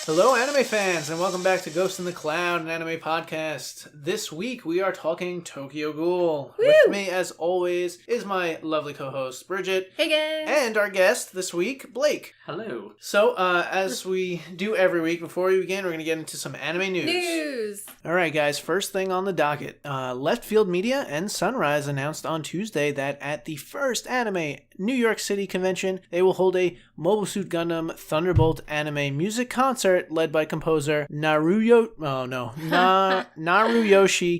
Hello, anime fans, and welcome back to Ghost in the Cloud, an anime podcast. This week, we are talking Tokyo Ghoul. Woo! With me, as always, is my lovely co-host, Bridget. Hey, guys! And our guest this week, Blake. Hello. So, as we do every week, before we begin, we're going to get into some anime news. Alright, guys, first thing on the docket. Left Field Media and Sunrise announced on Tuesday that at the first anime New York City convention, they will hold a Mobile Suit Gundam Thunderbolt anime music concert led by composer Naruyoshi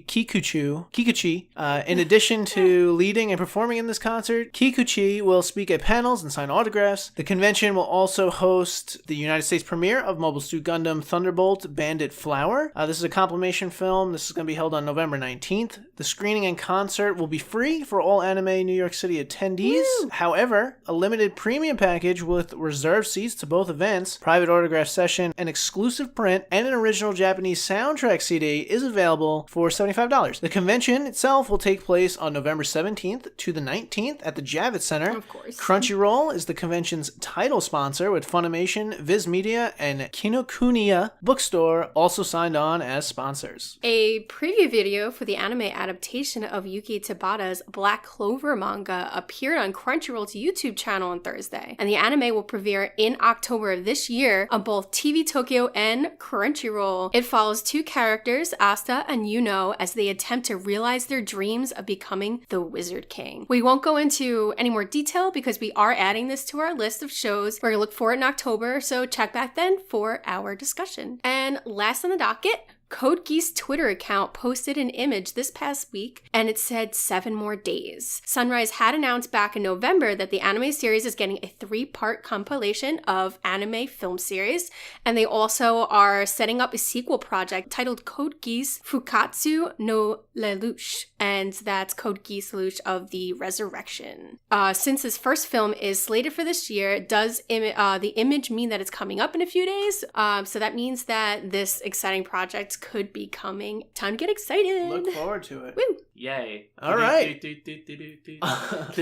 Kikuchi. In addition to leading and performing in this concert, Kikuchi will speak at panels and sign autographs. The convention will also host the United States premiere of Mobile Suit Gundam Thunderbolt Bandit Flower. This is a compilation film. This is going to be held on November 19th. The screening and concert will be free for all Anime New York City attendees. Woo! However, a limited premium package with reserved seats to both events, private autograph session, an exclusive print, and an original Japanese soundtrack CD is available for $75. The convention itself will take place on November 17th to the 19th at the Javits Center. Of course. Crunchyroll is the convention's title sponsor, with Funimation, Viz Media, and Kinokuniya Bookstore also signed on as sponsors. A preview video for the anime adaptation of Yuki Tabata's Black Clover manga appeared on Crunchyroll's YouTube channel on Thursday, and the anime will premiere in October of this year on both TV Tokyo and Crunchyroll. It follows two characters, Asta and Yuno, as they attempt to realize their dreams of becoming the Wizard King. We won't go into any more detail because we are adding this to our list of shows. We're gonna look for it in October, so check back then for our discussion. And last on the docket, Code Geass Twitter account posted an image this past week, and it said 7 more days. Sunrise had announced back in November that the anime series is getting a 3-part compilation of anime film series, and they also are setting up a sequel project titled Code Geass Fukatsu no Lelouch, and that's Code Geass Lelouch of the Resurrection. Since this first film is slated for this year, does the image mean that it's coming up in a few days? So that means that this exciting project could be coming. Time to get excited. Look forward to it. Woo! Yay. All right.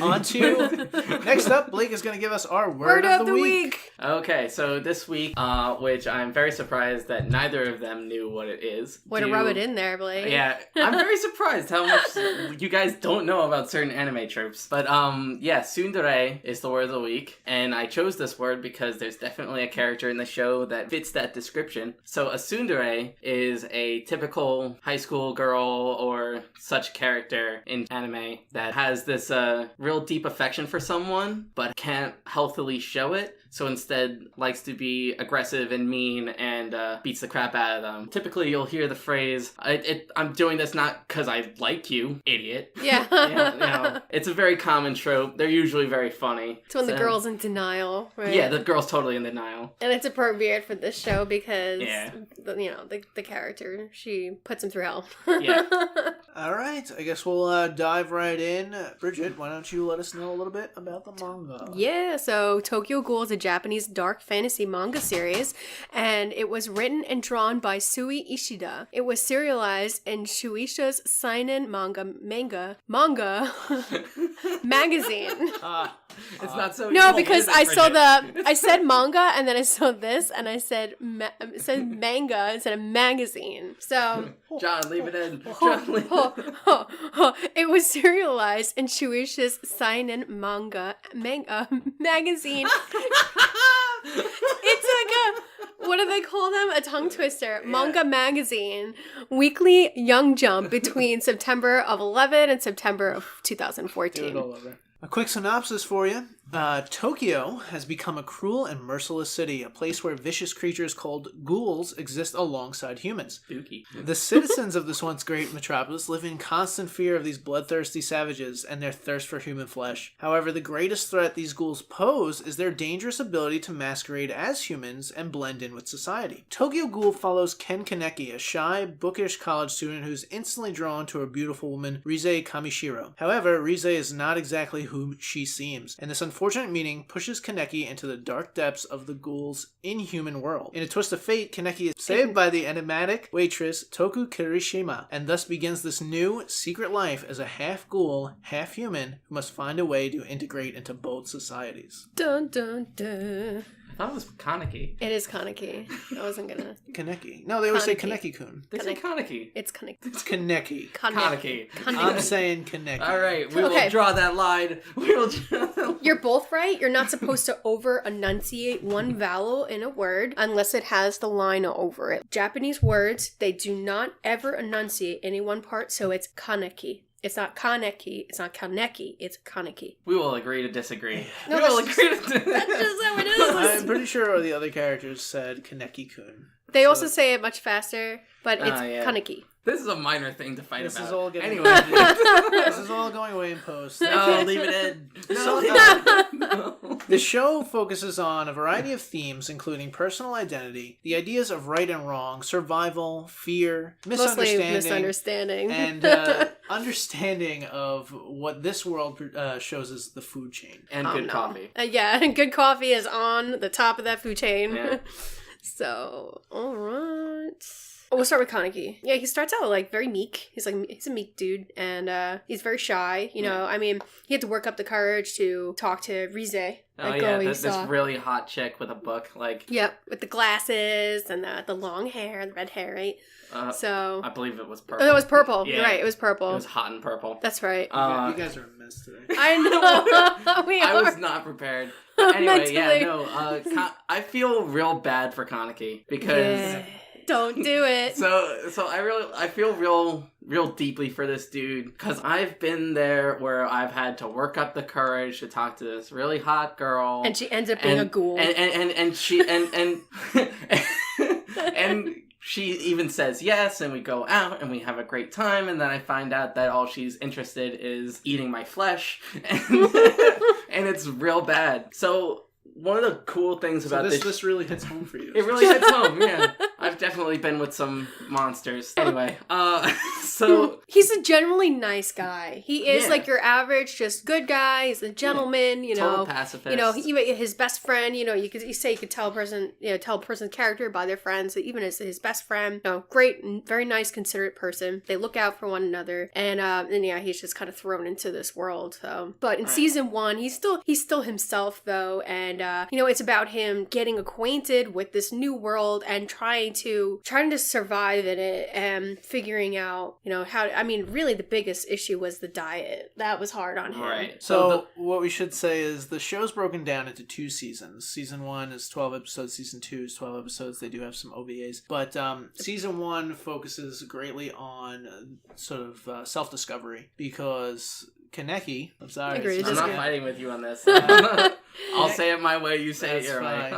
On to next up, Blake is going to give us our word of the week. Okay, so this week, which I'm very surprised that neither of them knew what it is. Way to rub it in there, Blake. Yeah, I'm very surprised how much you guys don't know about certain anime tropes. But yeah, tsundere is the word of the week, and I chose this word because there's definitely a character in the show that fits that description. So a tsundere is a typical high school girl or such character in anime that has this real deep affection for someone, but can't healthily show it. So instead likes to be aggressive and mean and beats the crap out of them. Typically, you'll hear the phrase, I'm doing this not because I like you, idiot. Yeah. It's a very common trope. They're usually very funny. It's when the girl's in denial, right? Yeah, the girl's totally in denial. And it's appropriate for this show because, the character, she puts him through hell. Yeah. All right, I guess we'll dive right in. Bridget, why don't you let us know a little bit about the manga? Yeah, so Tokyo Ghoul is a Japanese dark fantasy manga series, and it was written and drawn by Sui Ishida. It was serialized in Shueisha's seinen manga magazine. It's not so No, evil, because is it, I said manga, and then I saw this, and I said it said manga instead of magazine. So John, leave it in. It was serialized in Shueisha's seinen manga magazine. It's like what do they call them? A tongue twister. Yeah. Manga magazine. Weekly Young Jump between September of 11 and September of 2014. Do it all over. A quick synopsis for you. Tokyo has become a cruel and merciless city, a place where vicious creatures called ghouls exist alongside humans. Spooky. The citizens of this once great metropolis live in constant fear of these bloodthirsty savages and their thirst for human flesh. However, the greatest threat these ghouls pose is their dangerous ability to masquerade as humans and blend in with society. Tokyo Ghoul follows Ken Kaneki, a shy, bookish college student who's instantly drawn to a beautiful woman, Rise Kamishiro. However, Rise is not exactly who she seems, and this unfortunate meeting pushes Kaneki into the dark depths of the ghoul's inhuman world. In a twist of fate, Kaneki is saved by the enigmatic waitress Toku Kirishima, and thus begins this new, secret life as a half-ghoul, half-human who must find a way to integrate into both societies. Dun dun dun. thought it was Kaneki. It is Kaneki. I wasn't gonna. Kaneki. No, they always say Kaneki. Kaneki-kun. They say Kaneki. It's Kaneki. It's Kaneki. Kaneki. I'm saying Kaneki. All right, we Okay. will draw that line. We will draw that line. You're both right. You're not supposed to over-enunciate one vowel in a word unless it has the line over it. Japanese words, they do not ever enunciate any one part, so it's Kaneki. It's not Kaneki, it's not Kaneki, it's Kaneki. We will agree to disagree. No, we will that's agree to That's just how it is. I'm pretty sure the other characters said Kaneki-kun. They also say it much faster, but it's yeah. Kaneki. This is a minor thing to fight This about. is all getting Anyway. this is all going away in post. No, leave it in. So, No. the show focuses on a variety of themes, including personal identity, the ideas of right and wrong, survival, fear, Mostly misunderstanding. and understanding of what this world shows as the food chain. And good coffee. Yeah, and good coffee is on the top of that food chain. Yeah. So, alright. We'll start with Kaneki. Yeah, he starts out like very meek. He's a meek dude, and he's very shy. You know, I mean, he had to work up the courage to talk to Rize. Oh yeah, this really hot chick with a book, like. Yep, with the glasses and the long hair, the red hair, right? So I believe it was purple. Oh, it was purple. Yeah. You're right. It was purple. It was hot and purple. That's right. You guys are a mess today. I know. We I are. was not prepared. Anyway, yeah, Mentally. no. I feel real bad for Kaneki because. Yeah. Don't do it. So I feel real deeply for this dude because I've been there where I've had to work up the courage to talk to this really hot girl, And she ends up being a ghoul. and she and she even says yes, and we go out and we have a great time, and then I find out that all she's interested is eating my flesh, and it's real bad. So. One of the cool things about this really hits home for you. It really hits home, yeah. I've definitely been with some monsters. Anyway, so... He's a generally nice guy. He is Yeah. like your average, just good guy. He's a gentleman, you know. Total pacifist. You know, his best friend, you know, you could tell a person's character by their friends. Even his best friend, you know, great, very nice, considerate person. They look out for one another. And yeah, he's just kind of thrown into this world. So, but in season 1, he's still himself though. And, you know, it's about him getting acquainted with this new world and trying to survive in it and figuring out, you know, really the biggest issue was the diet. That was hard on him. Right. So what we should say is the show's broken down into 2 seasons. Season 1 is 12 episodes. Season 2 is 12 episodes. They do have some OVAs. But season 1 focuses greatly on sort of self-discovery because... Kaneki, I'm sorry. Agreed. I'm Just not good. fighting with you on this. I'll say it my way, you say it your way.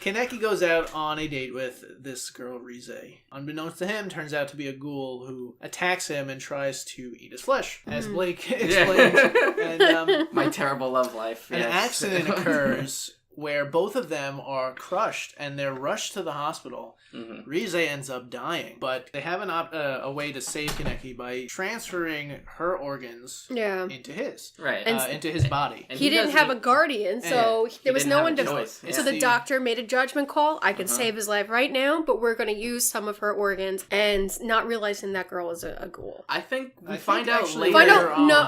Kaneki goes out on a date with this girl, Rize. Unbeknownst to him, turns out to be a ghoul who attacks him and tries to eat his flesh, as Blake explained. And, my terrible love life. An yes. accident occurs where both of them are crushed and they're rushed to the hospital. Mm-hmm. Rize ends up dying, but they have a way to save Kaneki by transferring her organs into his, right, into his body. And he didn't have a guardian, so there was no one to. Choice. So the doctor made a judgment call. I can save his life right now, but we're going to use some of her organs, and not realizing that girl is a ghoul. I think we find out later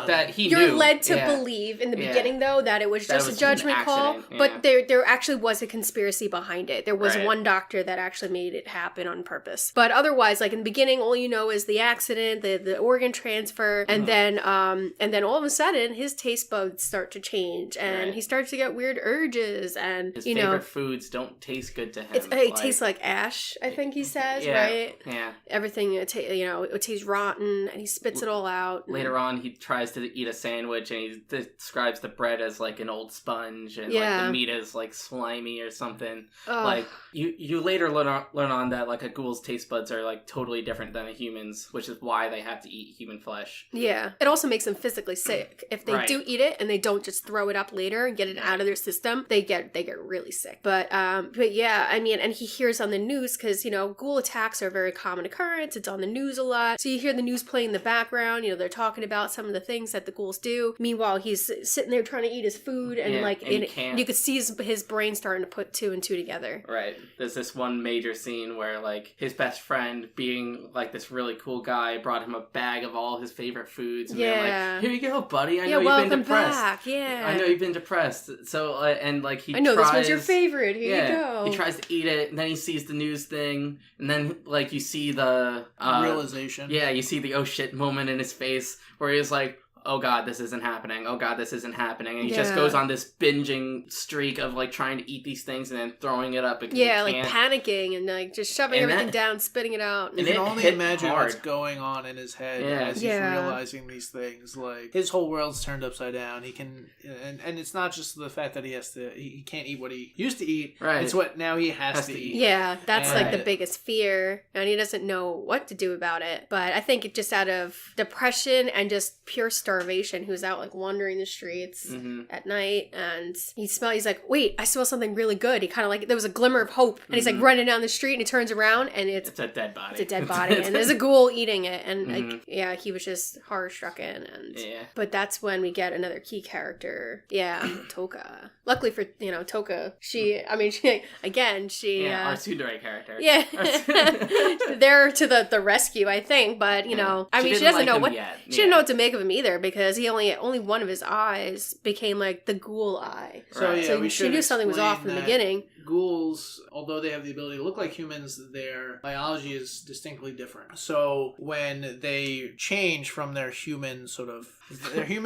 that he You're knew. led to believe in the beginning, though, that it was just a judgment call, but there actually was a conspiracy behind it. There was one doctor that actually made it happen on purpose. But otherwise, like in the beginning, all you know is the accident, the organ transfer, and then all of a sudden his taste buds start to change, and he starts to get weird urges, and his favorite foods don't taste good to him. It tastes like ash, I think he says, right? Yeah. Everything, it tastes rotten, and he spits it all out. Later on, he tries to eat a sandwich, and he describes the bread as like an old sponge, and like the meat as like slimy or something. Like you later learn on that like a ghoul's taste buds are like totally different than a human's, which is why they have to eat human flesh. Yeah, it also makes them physically sick if they do eat it and they don't just throw it up later and get it out of their system. They get really sick. But yeah, I mean, and he hears on the news because ghoul attacks are a very common occurrence. It's on the news a lot, so you hear the news playing in the background. They're talking about some of the things that the ghouls do. Meanwhile, he's sitting there trying to eat his food and you could see his his brain starting to put 2 and 2 together. Right. There's this one major scene where, like, his best friend, being, like, this really cool guy, brought him a bag of all his favorite foods. And they're like, here you go, buddy. I know you've been depressed. Back. Yeah. I know you've been depressed. So, and, like, he I know, tries... this one's your favorite. Here you go. He tries to eat it, and then he sees the news thing, and then, like, you see the... realization. Yeah, you see the oh shit moment in his face, where he's like, oh god, this isn't happening. Oh god, this isn't happening. And he just goes on this binging streak of, like, trying to eat these things and then throwing it up because he can't. Like panicking and, like, just shoving everything down, spitting it out. You can only imagine what's going on in his head as he's realizing these things. Like, his whole world's turned upside down. He can, and it's not just the fact that he can't eat what he used to eat. Right. It's what now he has to eat. Yeah, that's like the biggest fear, and he doesn't know what to do about it. But I think it just out of depression and just pure starvation, who's out like wandering the streets at night, and he's like, wait, I smell something really good. He kind of like, there was a glimmer of hope, and he's like running down the street, and he turns around, and it's a dead body. It's a dead body, and there's a ghoul eating it, and like, yeah, he was just horror strucken, and but that's when we get another key character, Toka. Luckily for Toka, she our tsundere character, they're to the rescue, I think, but she doesn't know what she didn't know what to make of him either, because he only one of his eyes became like the ghoul eye. So she knew something was off from the beginning. Ghouls, although they have the ability to look like humans, their biology is distinctly different. So when they change from their human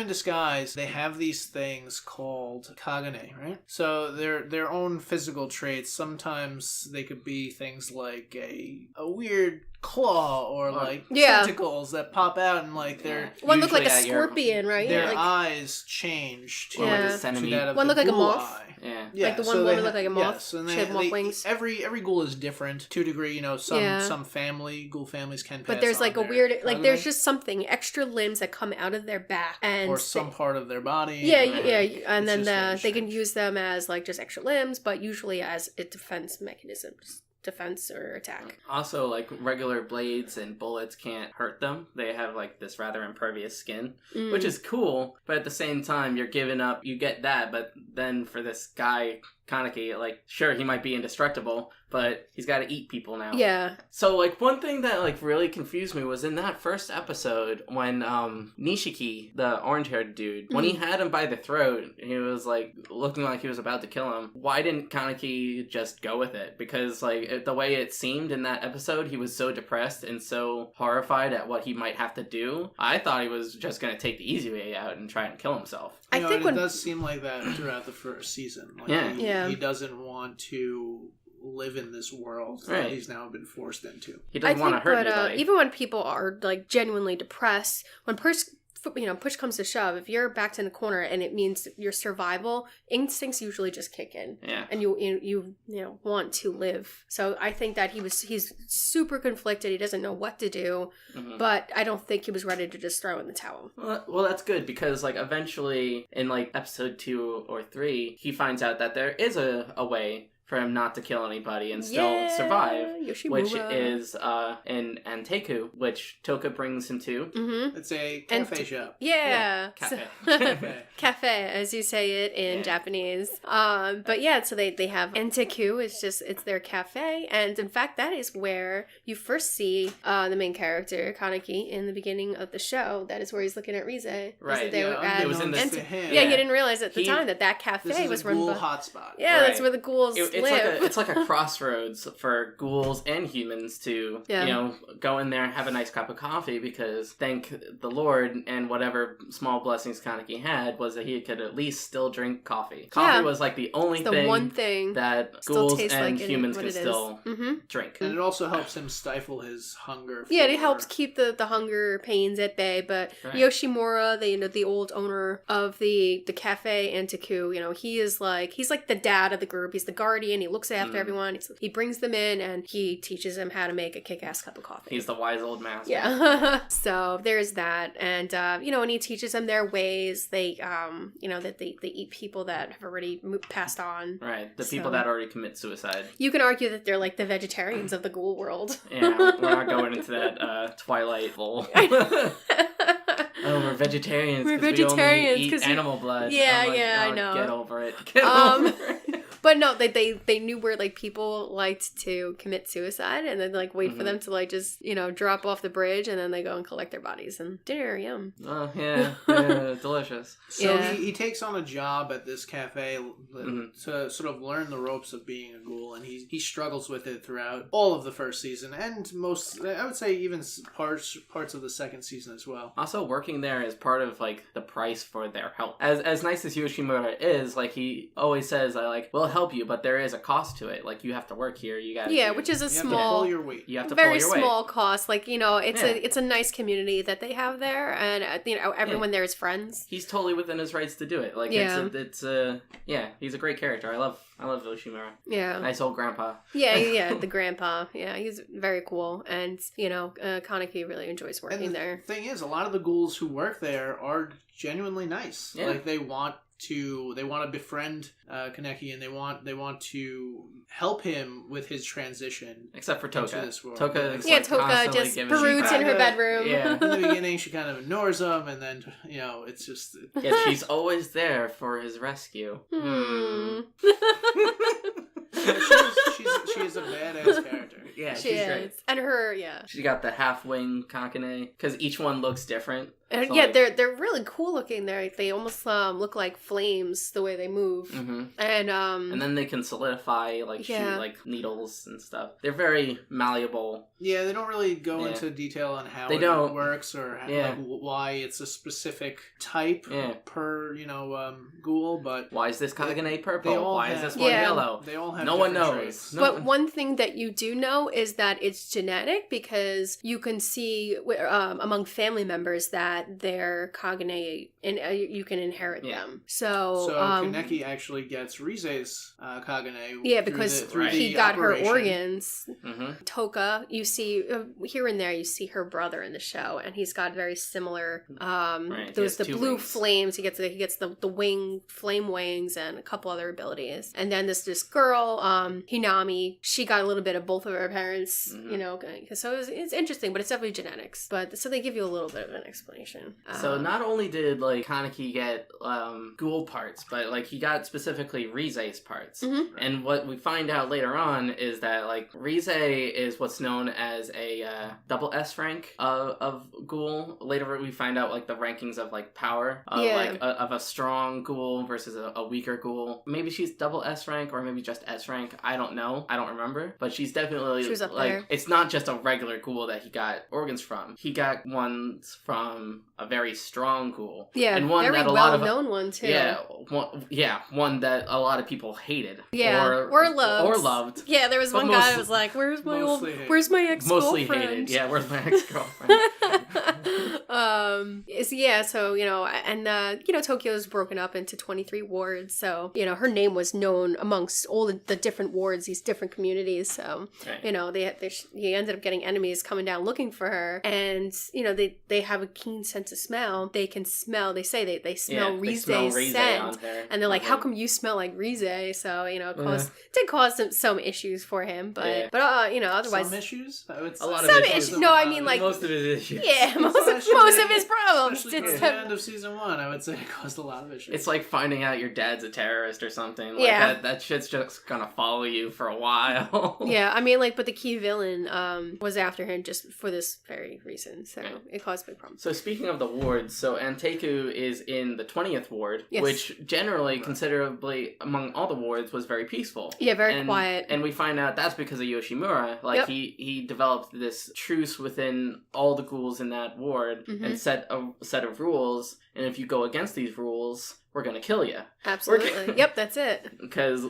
disguise, they have these things called kagane, right? So their own physical traits. Sometimes they could be things like a weird claw or like tentacles that pop out, and like they're one looked like a scorpion, right? Their eyes change to that of one looked like a moth. Eye. Yeah. Like the one woman looked like a moth. Yes, and she had moth wings. Every ghoul is different to a degree. Some ghoul families can pass. But there's like a weird, like kagane. There's just something extra limbs that come out of their back or some part of their body. And then they can use them as like just extra limbs, but usually as a defense mechanism. Defense or attack. Also, like, regular blades and bullets can't hurt them. They have like this rather impervious skin, which is cool, but at the same time you're giving up, you get that, but then for this guy Kaneki, like, sure, he might be indestructible, but he's got to eat people now. Yeah. So, like, one thing that, like, really confused me was in that first episode when Nishiki, the orange-haired dude, when he had him by the throat, he was, like, looking like he was about to kill him. Why didn't Kaneki just go with it? Because, like, the way it seemed in that episode, he was so depressed and so horrified at what he might have to do. I thought he was just going to take the easy way out and try and kill himself. It does seem like that throughout the first season. He doesn't want to live in this world that he's now been forced into. He doesn't want to hurt anybody. Even when people are like genuinely depressed, when push comes to shove, if you're backed in a corner and it means your survival instincts usually just kick in, and you want to live. So I think that he's super conflicted. He doesn't know what to do, but I don't think he was ready to just throw in the towel. Well, that's good, because like eventually in like episode 2 or 3, he finds out that there is a way for him not to kill anybody and still survive, Yoshimura. which is in Anteku, which Toka brings him to. It's a cafe shop. Cafe. Cafe, as you say it in Japanese. But yeah, so they have Anteku. It's their cafe, and in fact, that is where you first see the main character Kaneki in the beginning of the show. That is where he's looking at Rize. Right. It was in this. He didn't realize at the time that cafe was run by hotspot. Yeah, that's where the ghouls. It's like a crossroads for ghouls and humans to, go in there and have a nice cup of coffee, because thank the Lord, and whatever small blessings Kaneki had was that he could at least still drink coffee. Coffee was like the one thing that ghouls and humans can still drink. And it also helps him stifle his hunger. It helps keep the hunger pains at bay. But Yoshimura, the old owner of the cafe Anteku, he's like the dad of the group. He's the guardian. He looks after everyone. He brings them in and he teaches them how to make a kick-ass cup of coffee. He's the wise old master. Yeah. So there's that. And, and he teaches them their ways. They, that they eat people that have already passed on. Right. The people that already commit suicide. You can argue that they're like the vegetarians of the ghoul world. Yeah, we're not going into that Twilight bowl. We're vegetarians. We're vegetarians because we only eat animal blood. Yeah, I know. Get over it. But no, they knew where like people liked to commit suicide, and then like wait for them to like just drop off the bridge, and then they go and collect their bodies and dinner. Yum. Oh yeah, delicious. So he takes on a job at this cafe to sort of learn the ropes of being a ghoul, and he struggles with it throughout all of the first season, and I would say even parts of the second season as well. Also, working there is part of like the price for their help. As nice as Yoshimura is, like he always says, we'll help you, but there is a cost to it. Like you have to work here. You got which is a you small, have to pull your weight. You have to very pull your small weight. cost. Like it's a nice community that they have there, and everyone there is friends. He's totally within his rights to do it. Like he's a great character. I love Yoshimura. Yeah, nice old grandpa. Yeah, the grandpa. Yeah, he's very cool, and Kaneki really enjoys working there. The thing is, a lot of the ghouls who work there are genuinely nice. Yeah. Like they want to befriend Kaneki, and they want to help him with his transition. Except for Toka. Into this world. Toka just broots in her bedroom. Yeah. In the beginning, she kind of ignores him, and then it's just she's always there for his rescue. She is a badass character. Yeah, she is. Great. And her, she got the half wing Kakane because each one looks different. And so they're really cool looking. They almost look like flames the way they move, and then they can solidify shoot like needles and stuff. They're very malleable. Yeah, they don't really go into detail on how it works or why it's a specific type per ghoul. But why is this Kagane purple? Why is this one yellow? They all have. No one knows. But one thing that you do know is that it's genetic, because you can see among family members that they're Kagane, and you can inherit them. So Kaneki actually gets Rize's Kagane. Yeah, because he got her organs. Toka, you see here and there, you see her brother in the show, and he's got very similar. The blue wings. Flames. He gets the flame wings, and a couple other abilities. And then this girl, Hinami, she got a little bit of both of her parents. So it's interesting, but it's definitely genetics. But so they give you a little bit of an explanation. So not only did Kaneki get ghoul parts, but he got specifically Rize's parts. And what we find out later on is that Rize is what's known as a double S rank of ghoul. Later we find out the rankings of power of a strong ghoul versus a weaker ghoul. Maybe she's double S rank or maybe just S rank. I don't know. I don't remember. But she's definitely she was up there. It's not just a regular ghoul that he got organs from. He got ones from a very strong ghoul. Yeah, and one very that well-known one too. One that a lot of people hated. Yeah, or loved. Yeah, there was one guy that was like, "Where's my ex-girlfriend?" Mostly hated. Yeah, where's my ex-girlfriend? Tokyo's broken up into 23 wards. So her name was known amongst all the different wards, these different communities. So he ended up getting enemies coming down looking for her, and they have a keen sense of smell. They can smell. They say they smell Rize's scent, and they're like, "How come you smell like Rize?" So it did cause some issues for him, but otherwise some issues. A lot of issues. No, I mean most of his issues. Yeah, most of his problems. Especially at the end of season 1, I would say it caused a lot of issues. It's like finding out your dad's a terrorist or something. That shit's just gonna follow you for a while. Yeah, I mean, but the key villain was after him just for this very reason, so it caused big problems. So speaking of the wards, so Anteku is in the 20th ward, which generally, considerably among all the wards, was very peaceful. Yeah, very quiet. And we find out that's because of Yoshimura. He developed this truce within all the ghouls in that ward and set a set of rules, and if you go against these rules, we're gonna kill you. Absolutely. Yep, that's it. Because,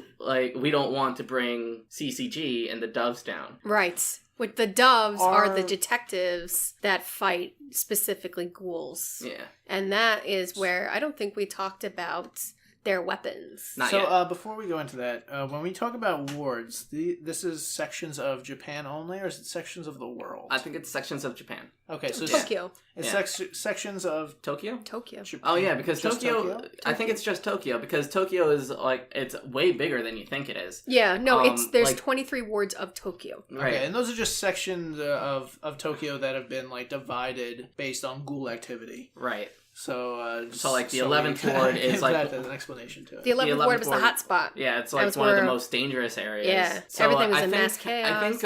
we don't want to bring CCG and the doves down. Right. With the doves are the detectives that fight specifically ghouls. Yeah. And that is where I don't think we talked about their weapons. Not yet. Before we go into that, when we talk about wards, this is sections of Japan only, or is it sections of the world? I think it's sections of Japan. Okay, so Tokyo. It's sections of Tokyo? Tokyo. Japan. Oh yeah, because Tokyo, I think it's just Tokyo, because Tokyo is it's way bigger than you think it is. Yeah, no, there's 23 wards of Tokyo. Right. Okay, and those are just sections of Tokyo that have been divided based on ghoul activity. Right. So, like the 11th ward is like that as an explanation to it. The 11th ward was the hot spot. Yeah, it's like one of the most dangerous areas. Yeah, so everything was I in think, mass chaos. I think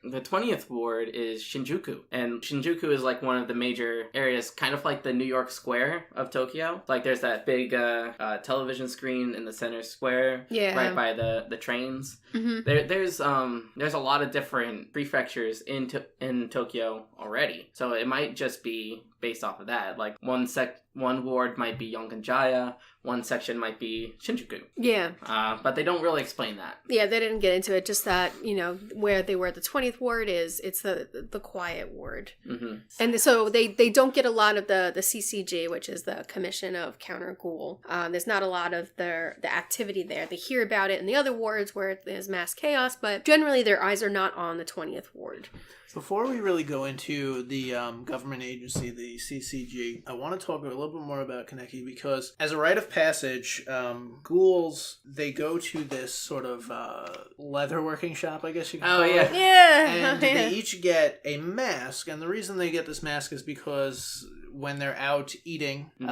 the 20th ward is Shinjuku, and Shinjuku is like one of the major areas, kind of like the New York Square of Tokyo. Like there's that big television screen in the center square, right by the trains. Mm-hmm. There's a lot of different prefectures in Tokyo already, so it might just be based off of that. Like one ward might be Yonkan-jaya, one section might be Shinjuku. Yeah. But they don't really explain that. Yeah, they didn't get into it. Just that, where they were at the 20th ward it's the quiet ward. Mm-hmm. And so they don't get a lot of the CCG, which is the Commission of Counter Ghoul. There's not a lot of the activity there. They hear about it in the other wards where there's mass chaos, but generally their eyes are not on the 20th ward. Before we really go into the government agency, the CCG, I want to talk a little bit more about Kaneki because as a rite of passage, ghouls, they go to this sort of leatherworking shop, I guess you could call it. Yeah. And they each get a mask, and the reason they get this mask is because when they're out eating, they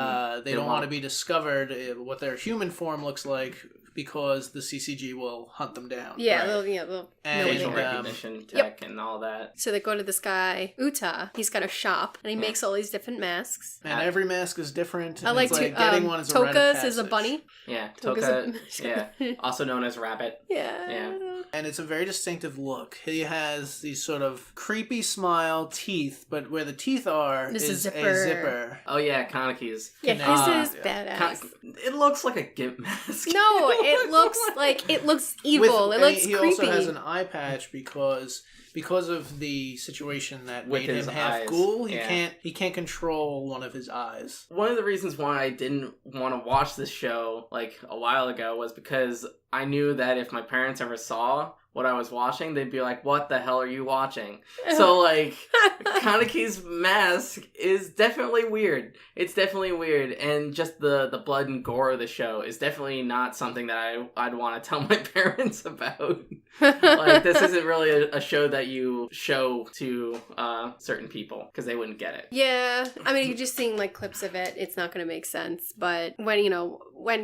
don't want to be discovered what their human form looks like, because the CCG will hunt them down. Yeah, right. they'll facial recognition tech and all that. So they go to this guy, Uta. He's got a shop, and he makes all these different masks. And every mask is different. I like to, getting one is a rite of Toka's is a passage. bunny. Yeah, Toka's Toka, also known as Rabbit. Yeah. And it's a very distinctive look. He has these sort of creepy smile teeth, but where the teeth are This is is a zipper. Oh yeah, Kaneki's. Yeah, his is yeah. badass. It looks like a gimp mask. No, it looks evil. It looks he creepy. also has an eye patch because of the situation that With made him his half eyes. ghoul. Yeah. He can't control one of his eyes. One of the reasons why I didn't want to watch this show like a while ago was because I knew that if my parents ever saw what I was watching, they'd be like, "What the hell are you watching?" So like, Kaneki's mask is definitely weird. It's definitely weird, and just the blood and gore of the show is definitely not something that I'd want to tell my parents about. Like, this isn't really a show that you show to certain people because they wouldn't get it. Yeah, I mean, you're just seeing like clips of it. It's not going to make sense. But when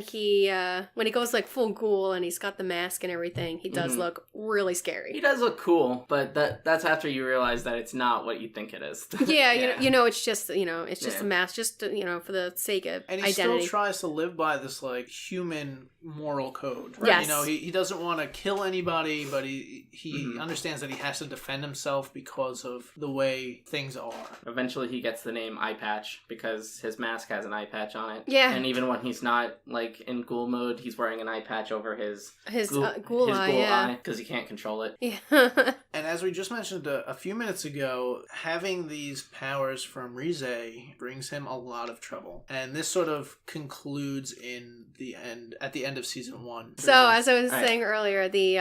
he goes like full ghoul and he's got the mask and everything, he does look really scary. He does look cool, but that's after you realize that it's not what you think it is. Yeah, it's just a mask, just for the sake of And he identity. still tries to live by this like human moral code. Right? Yes. He doesn't want to kill anybody, but he understands that he has to defend himself because of the way things are. Eventually he gets the name Eye Patch because his mask has an eye patch on it. Yeah. And even when he's not like in ghoul mode, he's wearing an eye patch over his ghoul eye, because he can't control it. Yeah. And as we just mentioned a few minutes ago, having these powers from Rize brings him a lot of trouble. And this sort of concludes at the end of season 1. So, as I was saying earlier, the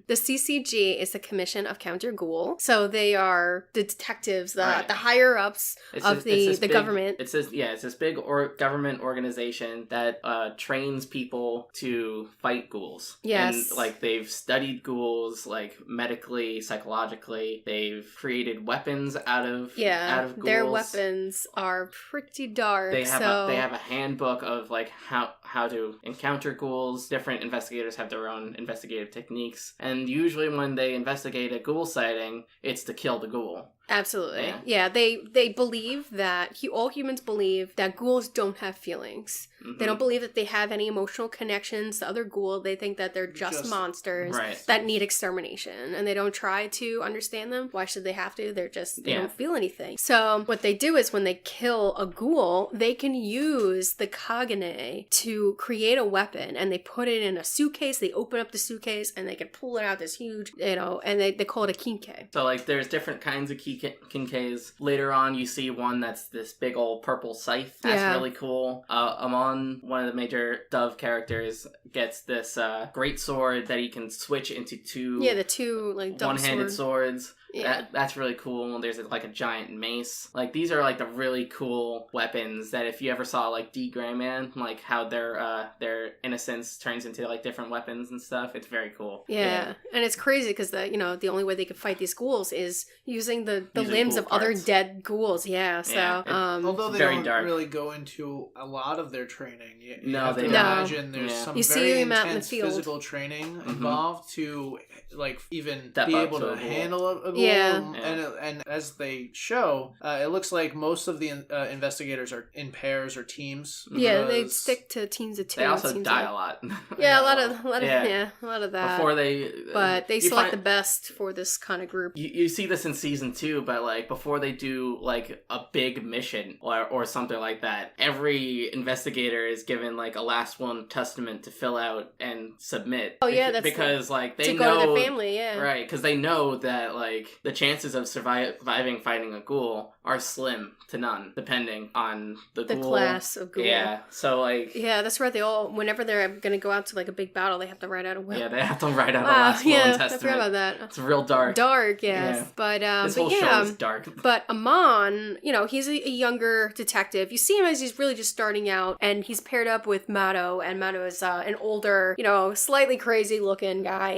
CCG is the Commission of Counter Ghoul. So they are the detectives, the higher ups of the government. It's this big government organization that trains people to fight ghouls. Yes. And like they've studied ghouls like medically, psychologically. They've created weapons out of ghouls. Their weapons are pretty dark. They have a handbook of like how to encounter ghouls. Different investigators have their own investigative techniques, and usually when they investigate a ghoul sighting, it's to kill the ghoul. Absolutely. Yeah, they believe that all humans believe that ghouls don't have feelings. Mm-hmm. They don't believe that they have any emotional connections to other ghouls. They think that they're just monsters that need extermination, and they don't try to understand them. Why should they have to? They don't feel anything. So what they do is when they kill a ghoul, they can use the Kagane to create a weapon, and they put it in a suitcase. They open up the suitcase, and they can pull it out this huge, and they call it a kinke. So like there's different kinds of Kinkeis. Later on, you see one that's this big old purple scythe. That's really cool. Amon, one of the major Dove characters, gets this great sword that he can switch into two. Yeah, the two like double one-handed swords. Yeah. That's really cool. There's like a giant mace. Like these are like the really cool weapons that if you ever saw like D Gray Man, like how their innocence turns into like different weapons and stuff. It's very cool. Yeah. And it's crazy because the only way they could fight these ghouls is using the Using limbs ghoul of other parts. dead ghouls. Yeah. So Yeah, Although they very don't dark. really go into a lot of their training. You No, have they to don't. imagine there's Yeah. some You see very them out in the intense field. physical training involved to like even Step be up able to to a ghoul. handle a ghoul. Yeah. And as they show, it looks like most of the investigators are in pairs or teams. yeah, they because- stick to teams of two. They it also seems die like. a lot. Yeah, a lot of Yeah. a lot of that. Before they, but they you select find- the best for this kind of group. You see this in season 2, but like before they do like a big mission or something like that, every investigator is given like a last will and testament to fill out and submit. Oh, yeah, that's because like they to know go to their family, yeah. right, because they know that like the chances of surviving fighting a ghoul are slim to none, depending on the The ghoul. class of ghoul. Yeah, so like Yeah, that's right. They all, whenever they're going to go out to like a big battle, they have to write out a will. yeah, they have to write out a Wow, last will yeah, and I testament. forgot about that. It's real dark. Dark, yes. Yeah. But This whole but show yeah. is dark. But Amon, he's a younger detective. You see him as he's really just starting out, and he's paired up with Mato, and Mato is an older, slightly crazy looking guy.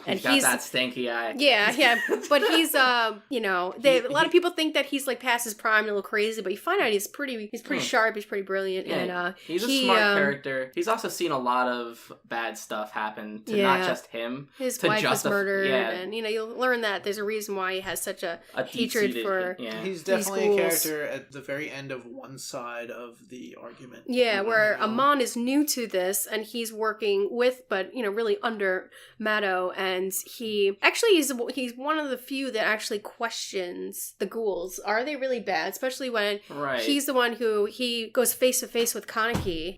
And he's got that stanky eye. yeah, but he's a lot of people think that he's like past his prime and a little crazy, but you find out he's pretty sharp, he's pretty brilliant, Yeah, and he's a smart character. He's also seen a lot of bad stuff happen to not Yeah. just him. his to wife was murdered, yeah. and you'll learn that there's a reason why he has such a hatred deep-seated- for. yeah. He's definitely a ghouls. character at the very end of one side of the argument. Yeah, where Mhm. Amon is new to this, and he's working with, but really under Mato, and he's one of the few that actually questions the ghouls. Are they really bad? Especially when Right. he's the one who he goes face to face with Kaneki,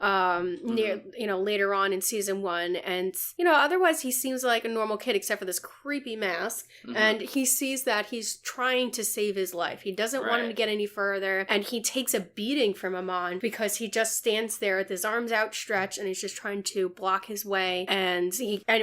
later on in season 1, and otherwise he seems like a normal kid except for this creepy mask, Mhm. and he sees that he's trying to save his life. He doesn't want him to Right. get any further, and he takes a beating from Amon because he just stands there with his arms outstretched and he's just trying to block his way, and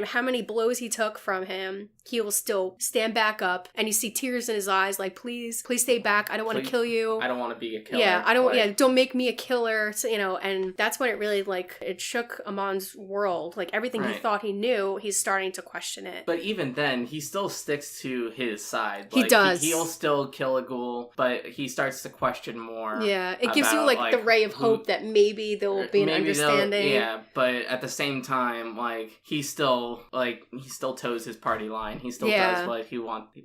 how many blows he took from him, he will still stand back up, and you see tears in his eyes like, please stay back, I don't want to Please, kill you. I don't want to be a killer. Yeah, I don't. Like, Yeah, don't make me a killer. So, and that's when it really it shook Amon's world. Like everything he Right. thought he knew, he's starting to question it. But even then, he still sticks to his side. He does. He'll still kill a ghoul, but he starts to question more. Yeah, it gives you about, like the ray of hope that maybe there will be an maybe they'll- understanding. Yeah, but at the same time, he still toes his party line. He still Yeah. does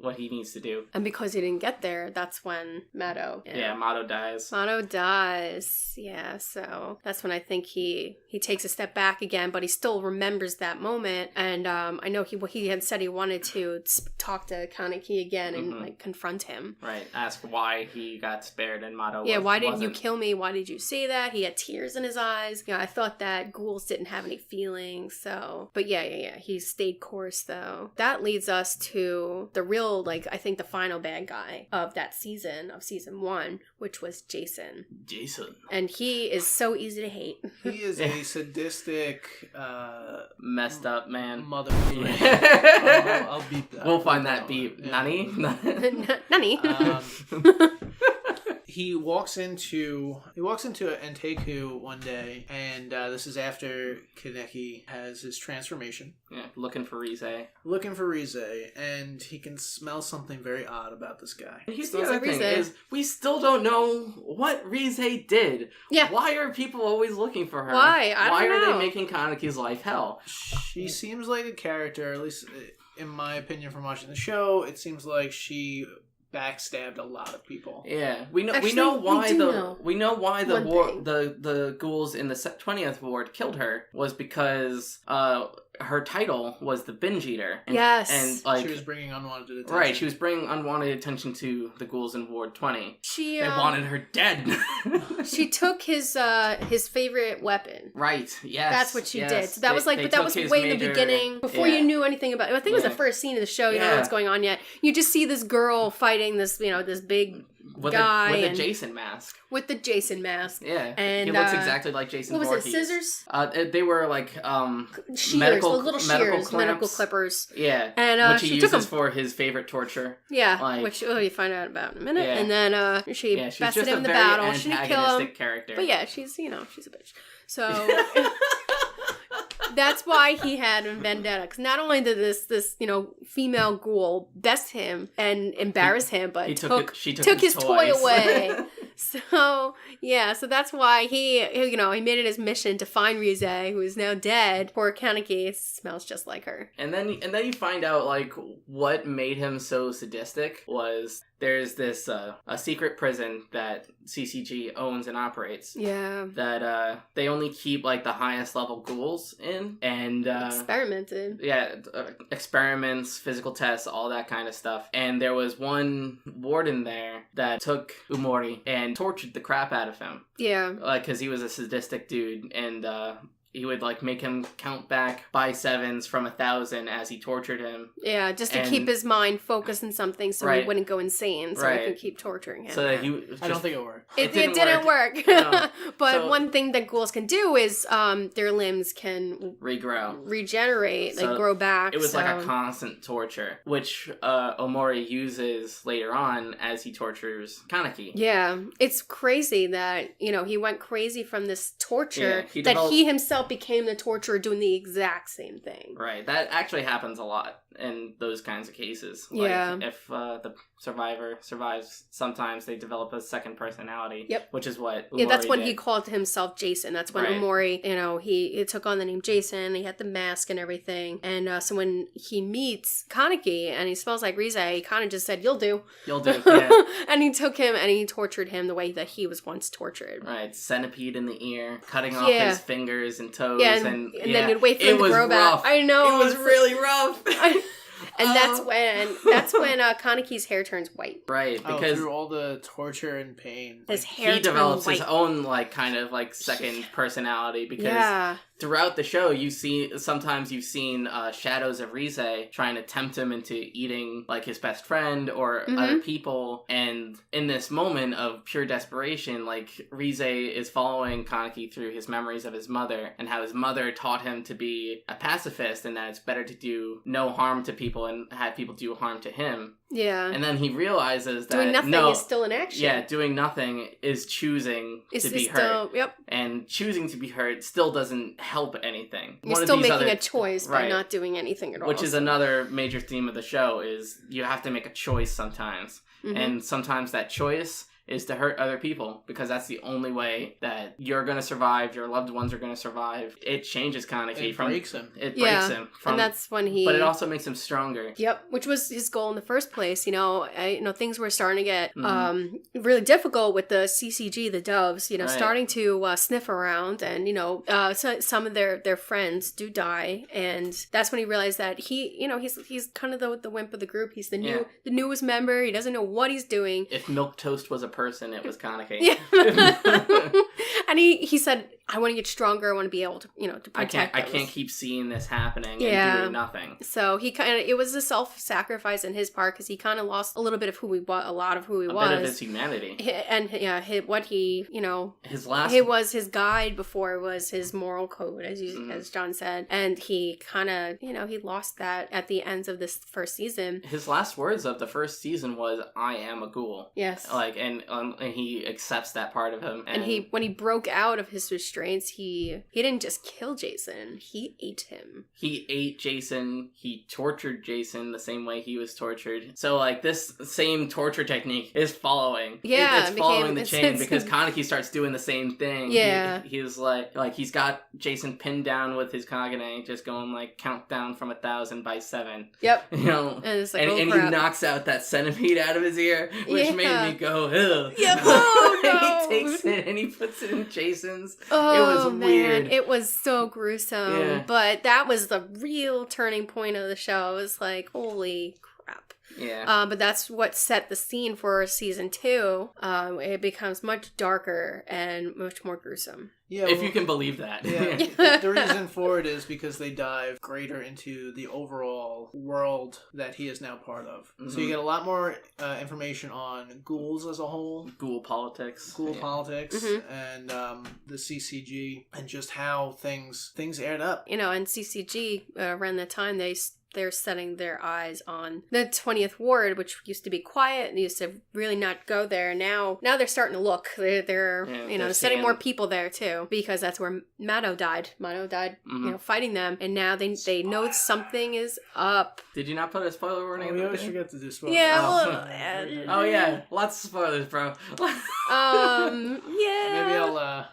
what he needs to do. And because he didn't get there, that's when Mato. Yeah, Mato dies. Mato dies. Yeah, so that's when I think he takes a step back again, but he still remembers that moment. And I know he had said he wanted to talk to Kaneki again and Mhm. confront him. Right. Ask why he got spared and Mato. Yeah, why didn't you wasn't. kill me? Why did you say that? He had tears in his eyes. I thought that ghouls didn't have any feelings. So, but yeah. He stayed course though. That leads us to the real, I think the final bad guy of that season, of season 1, which was Jason. Jason. And he is so easy to hate. He is a sadistic, Messed up man. mother. Yeah. I'll beep that. We'll find that beep. Yeah. Nani? Nani? He walks into Enteku one day, and this is after Kaneki has his transformation, Yeah, looking for Rize. looking for Rize, and he can smell something very odd about this guy. And here's the Smells other like thing Rize. is we still don't know what Rize did. Yeah. Why are people always looking for her? Why? I Why don't are know. they making Kaneki's life hell? She seems like a character, at least in my opinion from watching the show. It seems like she backstabbed a lot of people. Yeah, we know Actually, we know we why do the know we know why the one war thing. the ghouls in the 20th ward killed her was because her title was the binge eater. And, Yes. and She was bringing unwanted attention. right, she was bringing unwanted attention to the ghouls in Ward 20. She They wanted her dead. she took his favorite weapon. Right. Yes. That's what she yes. did. So that was They but that took was his way in the major- beginning, before yeah. you knew anything about it. I think it was Yeah. the first scene of the show. You don't know Yeah. what's going on yet. You just see this girl fighting this, this big with guy with a and- Jason mask. with the Jason mask. Yeah, And, he looks exactly like Jason What was Voorhees. it? Scissors? They were like Shears, medical, the little medical shears, clamps. medical clippers. Yeah, And which he she took uses them. for his favorite torture. Yeah, Like- which you find out about in a minute. Yeah. And then she Yeah, she's bested just him a in the very battle. She didn't kill him. antagonistic character. But yeah, she's a bitch. So that's why he had a vendetta. Because not only did this female ghoul best him and embarrass him, but she took took his his toy toys. away. So that's why he made it his mission to find Rize, who is now dead. Poor Kaneki smells just like her. And then you find out like what made him so sadistic was there's this a secret prison that CCG owns and operates. Yeah. That they only keep like the highest level ghouls in, and Experimented. yeah, experiments, physical tests, all that kind of stuff. And there was one warden there that took Umori and tortured the crap out of him, Yeah. like because he was a sadistic dude, and he would like make him count back by sevens from 1,000 as he tortured him. Yeah, just to And- keep his mind focused on something so he Right. wouldn't go insane, so he Right. could keep torturing him. So that he was I don't just- think it worked. It didn't didn't work. No. But So- one thing that ghouls can do is their limbs can regrow. regenerate, So like grow back. It was like a so- constant torture, which Omori uses later on as he tortures Kaneki. Yeah, it's crazy that, he went crazy from this torture, Yeah, he that developed- he himself became the torturer doing the exact same thing. Right, that actually happens a lot in those kinds of cases. Like, Yeah. if the survivor survives, sometimes they develop a second personality. Yep. Which is what Umori Yeah, that's when did. he called himself Jason. That's when Right. Omori, he took on the name Jason. He had the mask and everything. And so when he meets Kaneki and he smells like Rize, he kind of just said, "You'll do." You'll do, yeah. And he took him and he tortured him the way that he was once tortured. Right, centipede in the ear, cutting off Yeah. his fingers and toes, Yeah, and and then you'd wait for it him to was grow back. rough. I know. It was really rough. And that's Oh. when Kaneki's hair turns white. Right, because through all the torture and pain. His Like, hair he develops turned his white. own like kind of like second personality, because Yeah. throughout the show you've seen shadows of Rize trying to tempt him into eating like his best friend or Mhm. other people, and in this moment of pure desperation, like Rize is following Kaneki through his memories of his mother and how his mother taught him to be a pacifist and that it's better to do no harm to people and have people do harm to him. Yeah. And then he realizes that Doing nothing no, is still an action. yeah, doing nothing is choosing It's to be still, hurt. Yep. And choosing to be hurt still doesn't help anything. You're One of still these making other- a choice by right. not doing anything at all. Which is another major theme of the show, is you have to make a choice sometimes. Mhm. And sometimes that choice is to hurt other people, because that's the only way that you're going to survive, your loved ones are going to survive. It changes Kaneki It from... breaks him. It Yeah, breaks him. From, and that's when he... But it also makes him stronger. Yep, which was his goal in the first place. Things were starting to get Mhm. really difficult with the CCG, the Doves. Right. Starting to sniff around, and so some of their friends do die, and that's when he realized that he's kind of the wimp of the group. He's the newest member. He doesn't know what he's doing. If Milk Toast was a person, it was Kaneki. Yeah, and he said, "I want to get stronger. I want to be able to to protect." I can't keep seeing this happening Yeah. and doing nothing. So it was a self-sacrifice in his part, because he kind of lost a little bit of who he was, a lot of who he A was. bit of his humanity. And what he, His last... it was his guide before was his moral code, as as John said. And he kind of, he lost that at the ends of this first season. His last words of the first season was, "I am a ghoul." Yes. And he accepts that part of him. And when he broke out of his restraints, he didn't just kill Jason, he ate him. He ate Jason. He tortured Jason the same way he was tortured. So, this same torture technique is following. Yeah, It's following the it's- chain, it's- because Kaneki starts doing the same thing. Yeah. He's like he's got Jason pinned down with his Kagane, just going, count down from 1,000 by 7. Yep. And it's like, and crap. he knocks out that centipede out of his ear, which Yeah. made me go, ugh. Yeah, oh, no. And he takes it and he puts it in Jason's. Oh, It was man, weird. it was so gruesome. Yeah. But that was the real turning point of the show. It was like, holy crap. Yeah. But that's what set the scene for season 2. It becomes much darker and much more gruesome. Yeah, If you can believe that. Yeah, the reason for it is because they dive greater into the overall world that he is now part of. Mm-hmm. So you get a lot more information on ghouls as a whole, Ghoul politics. politics, and the CCG, and just how things add up. You know, and CCG, around that time, they're setting their eyes on the 20th Ward, which used to be quiet and used to really not go there. Now they're starting to look. They're setting more people there too, because that's where Mado died. Mado died, fighting them, and now they know something is up. Did you not put a spoiler warning? We always forget to do spoilers. Yeah, Oh yeah, lots of spoilers, bro. yeah. Maybe I'll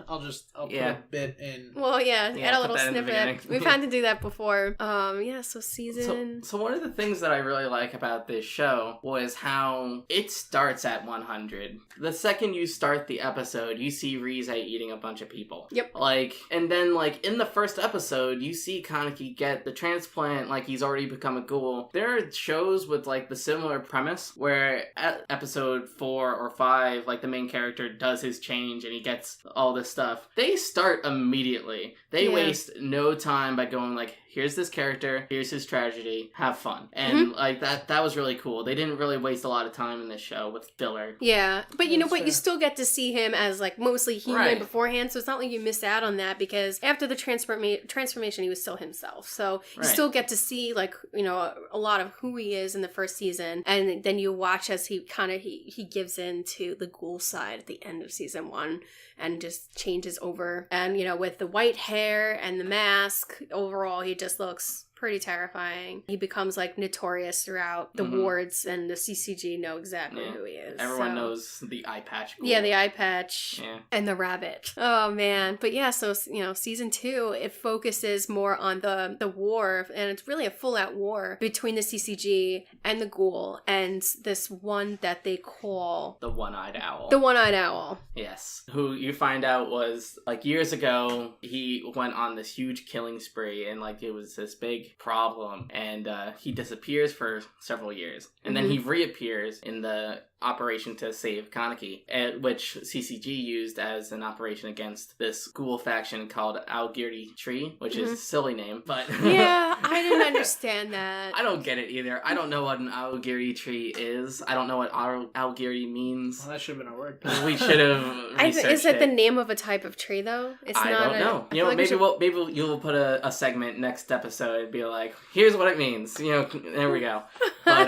put a bit in. Well, add a little put that in the snippet. beginning. We've had to do that before. So season. So one of the things that I really like about this show was how it starts at 100. The second you start the episode, you see Rize eating a bunch of people. Yep. And then in the first episode, you see Kaneki get the transplant, he's already become a ghoul. There are shows with the similar premise where at episode 4 or 5, the main character does his change and he gets all this stuff. They start immediately. They waste no time by going here's this character, here's his tragedy, have fun. And that was really cool. They didn't really waste a lot of time in this show with filler. Yeah, but you still get to see him as mostly human beforehand, so it's not like you missed out on that, because after the transformation he was still himself. So you still get to see a lot of who he is in the first season, and then you watch as he he gives in to the ghoul side at the end of season 1 and just changes over. And with the white hair and the mask, overall he just looks pretty terrifying. He becomes notorious throughout the wards, and the CCG know exactly who he is. Everyone knows the eye patch. Ghoul. Yeah, the eye patch. Yeah. And the rabbit. Oh man. But yeah, so season 2, it focuses more on the war, and it's really a full out war between the CCG and the ghoul, and this one that they call the one-eyed owl. The one-eyed owl. Yes. Who you find out was years ago, he went on this huge killing spree, and it was this big problem, and he disappears for several years, and then he reappears in the operation to save Kaneki, which CCG used as an operation against this ghoul faction called Aogiri Tree, which is a silly name, but yeah, I didn't understand that. I don't get it either. I don't know what an Aogiri Tree is. I don't know what Aogiri means. Well, that should have been a word. We should have researched Is it the name of a type of tree though? I don't know. Maybe you'll put a segment next episode and be here's what it means. There we go. But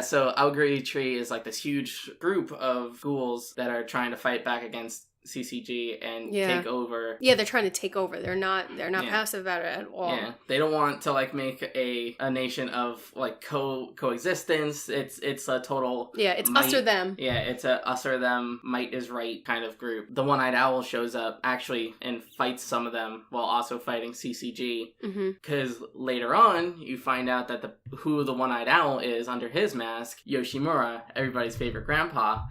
so Aogiri Tree is this huge group of ghouls that are trying to fight back against CCG and take over. Yeah, they're trying to take over. They're not passive about it at all. Yeah, they don't want to make a nation of coexistence. It's a total it's might. us or them. Yeah, it's a us or them, might is right kind of group. The one-eyed owl shows up actually and fights some of them while also fighting CCG. Because later on you find out that who the one-eyed owl is under his mask, Yoshimura, everybody's favorite grandpa.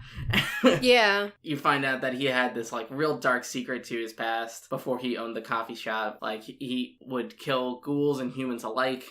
Yeah. You find out that he had this real dark secret to his past before he owned the coffee shop. He would kill ghouls and humans alike.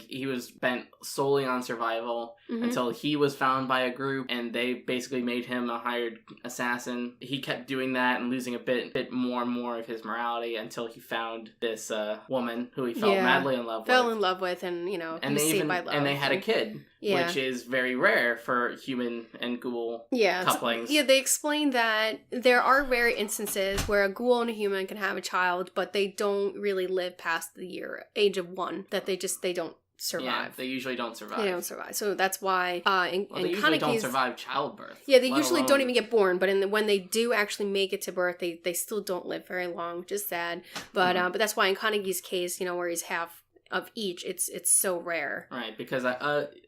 He was bent solely on survival until he was found by a group, and they basically made him a hired assassin. He kept doing that and losing a bit more and more of his morality until he found this woman who he fell madly in love with. Fell in love with, and and they saved by love. And they had a kid. Yeah. Which is very rare for human and ghoul couplings. They explain that there are rare instances where a ghoul and a human can have a child, but they don't really live past the age of 1. That they don't survive. Yeah, they usually don't survive. They don't survive. So that's why they usually don't survive childbirth. Yeah, they usually don't even get born, but when they do actually make it to birth, they still don't live very long, which is sad. But that's why in Kanegi's case, where he's half of each, it's so rare. Right, because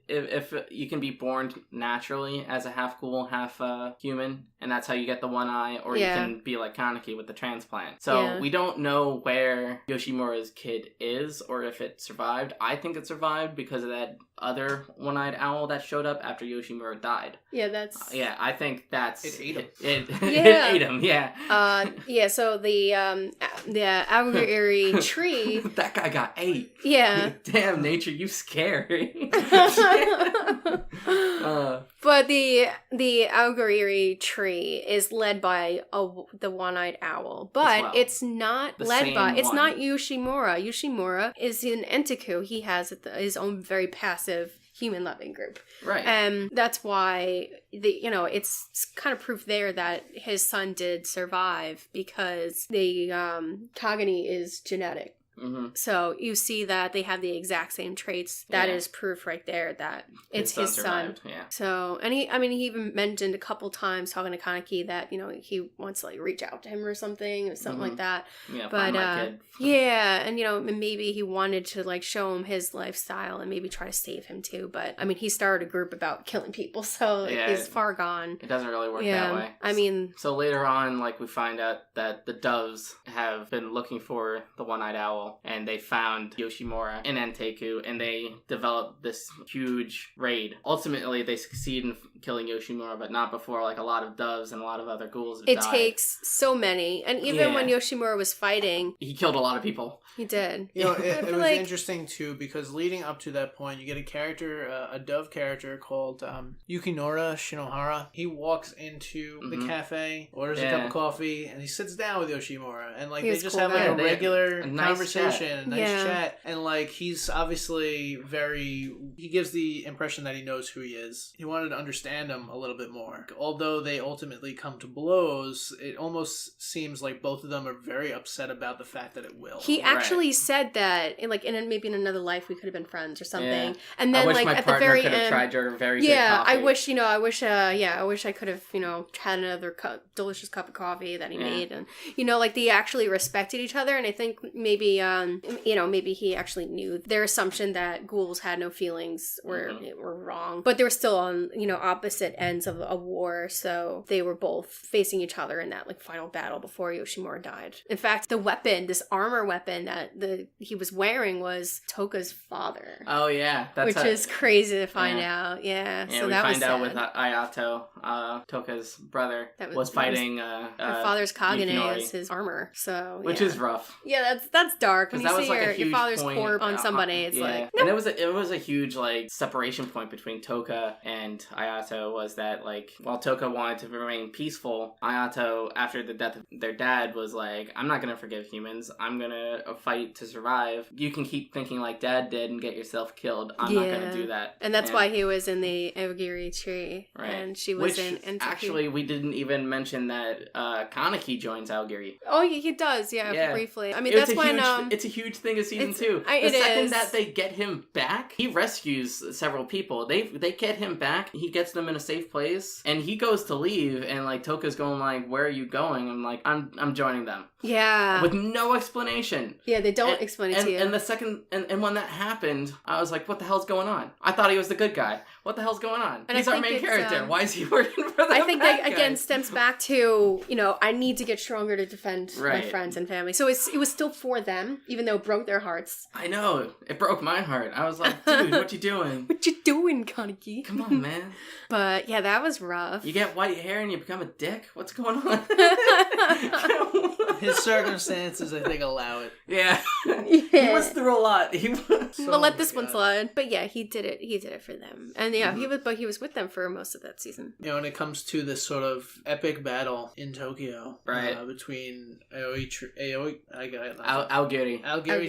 if you can be born naturally as a half ghoul, half human, and that's how you get the one eye, or you can be like Kaneki with the transplant. So we don't know where Yoshimura's kid is, or if it survived. I think it survived because of that other one-eyed owl that showed up after Yoshimura died. Yeah, that's... I think that's... It ate him. It ate him, yeah. So the Aogiri tree... That guy got ate. Yeah. Damn, nature, you scary. But the Aogiri tree is led by the one-eyed owl, but it's not led by. It's not Yoshimura. Yoshimura is in Entaku. He has his own very passive human-loving group, right? And that's why it's kind of proof there that his son did survive because the Kagani is genetic. Mm-hmm. So you see that they have the exact same traits. That is proof right there that it's his son. Yeah. So, and he even mentioned a couple times talking to Kaneki that, he wants to reach out to him or something like that. Yeah, but, find my kid. Yeah, and maybe he wanted to show him his lifestyle and maybe try to save him too. But he started a group about killing people, so he's far gone. It doesn't really work that way. So later on, we find out that the doves have been looking for the one-eyed owl. And they found Yoshimura in Anteku, and they developed this huge raid. Ultimately, they succeed in killing Yoshimura, but not before a lot of doves and a lot of other ghouls have died. It takes so many, and even when Yoshimura was fighting, he killed a lot of people. He did. It was interesting too because leading up to that point, you get a character, a dove character called Yukinora Shinohara. He walks into the cafe, orders a cup of coffee, and he sits down with Yoshimura, and they just have a regular conversation, a nice chat, and he's obviously he gives the impression that he knows who he is. He wanted to understand him a little bit more. Although they ultimately come to blows, it almost seems like both of them are very upset about the fact that it will. He actually said that maybe in another life we could have been friends or something. Yeah. And then I wish my at partner the very could have end, tried your very good coffee. I wish I could have had another delicious cup of coffee that he made, and they actually respected each other. And I think maybe maybe he actually knew their assumption that ghouls had no feelings were wrong, but they were still on opposite ends of a war, so they were both facing each other in that final battle before Yoshimura died. In fact, the weapon, this armor weapon that he was wearing was Toka's father. Oh yeah, which is crazy to find out. Yeah, so we that find was out sad. with Ayato, Toka's brother, was fighting her father's Kagane Yukinori. as his armor. So which is rough. Yeah, that's dark. When you that was see a huge your father's point corpse on somebody, it's nope. And it was a huge separation point between Toka and Ayato. Was that while Toka wanted to remain peaceful, Ayato, after the death of their dad, was I'm not gonna forgive humans. I'm gonna fight to survive. You can keep thinking like Dad did and get yourself killed. I'm not gonna do that. And that's why he was in the Aogiri tree, right? And she was in. Actually, we didn't even mention that Kaneki joins Aogiri. Oh, he does. Yeah, briefly. I mean, that's when it's a huge thing of season 2. The second that they get him back, he rescues several people. They get him back. He gets them in a safe place, and he goes to leave. And Toka's going "Where are you going?" I'm I'm joining them. Yeah, with no explanation. Yeah, they don't explain it to you. And the second, and when that happened, I was like, "What the hell's going on?" I thought he was the good guy. What the hell's going on? And he's our main character. Why is he working for the I think bad that again stems back to I need to get stronger to defend my friends and family. So it was still for them, even though it broke their hearts. I know it broke my heart. I was like, "Dude, what you doing? What you doing, Kaneki? Come on, man." But yeah, that was rough. You get white hair and you become a dick? What's going on? His circumstances, I think, allow it. Yeah. He was through a lot. We'll let this one slide. But yeah, he did it. He did it for them. And yeah, he was with them for most of that season. When it comes to this sort of epic battle in Tokyo, between Aogiri.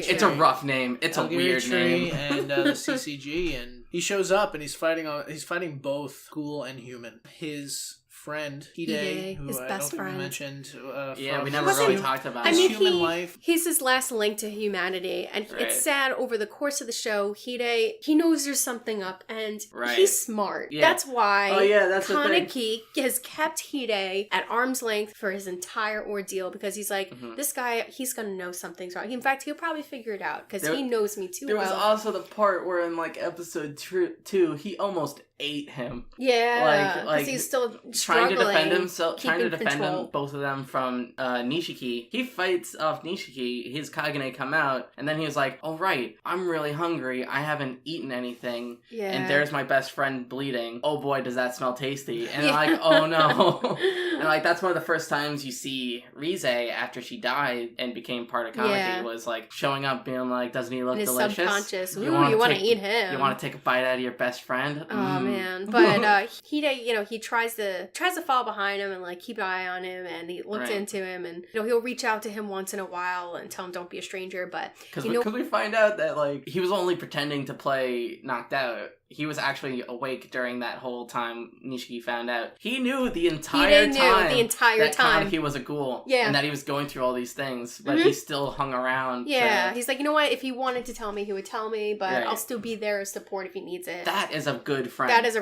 It's a rough name. It's a weird name. And the CCG, and he shows up and he's fighting both ghoul and human. His friend Hide, who his best friend, we mentioned. We never really talked about. I mean, human life. He's his last link to humanity, and it's sad. Over the course of the show, Hide, he knows there's something up, and he's smart. Yeah. That's why. That's Kaneki has kept Hide at arm's length for his entire ordeal, because he's like, this guy, he's gonna know something's wrong. In fact, he'll probably figure it out because he knows me too well. There was also the part where in episode 2, he almost ate him. Yeah, Like because he's still trying struggling, to defend himself, trying to keeping defend control. them, both of them from Nishiki. He fights off Nishiki, his Kagane come out, and then he was like, oh right, I'm really hungry, I haven't eaten anything, Yeah. and there's my best friend bleeding. Oh boy, does that smell tasty. And like, oh no. And like, that's one of the first times you see Rize after she died and became part of Kaneki, was like showing up being like, doesn't he look in his delicious? subconscious. Ooh, you want to eat him. You want to take a bite out of your best friend? Oh man, but Hide, he tries to fall behind him and like keep an eye on him, and he looks into him, and he'll reach out to him once in a while and tell him don't be a stranger. But because we find out that like he was only pretending to play knocked out. He was actually awake during that whole time Nishiki found out. He knew the entire time that Kaneki was a ghoul. Yeah. And that he was going through all these things, but he still hung around. Yeah. He's like, you know what? If he wanted to tell me, he would tell me, but I'll still be there as support if he needs it. That is a good friend. That is a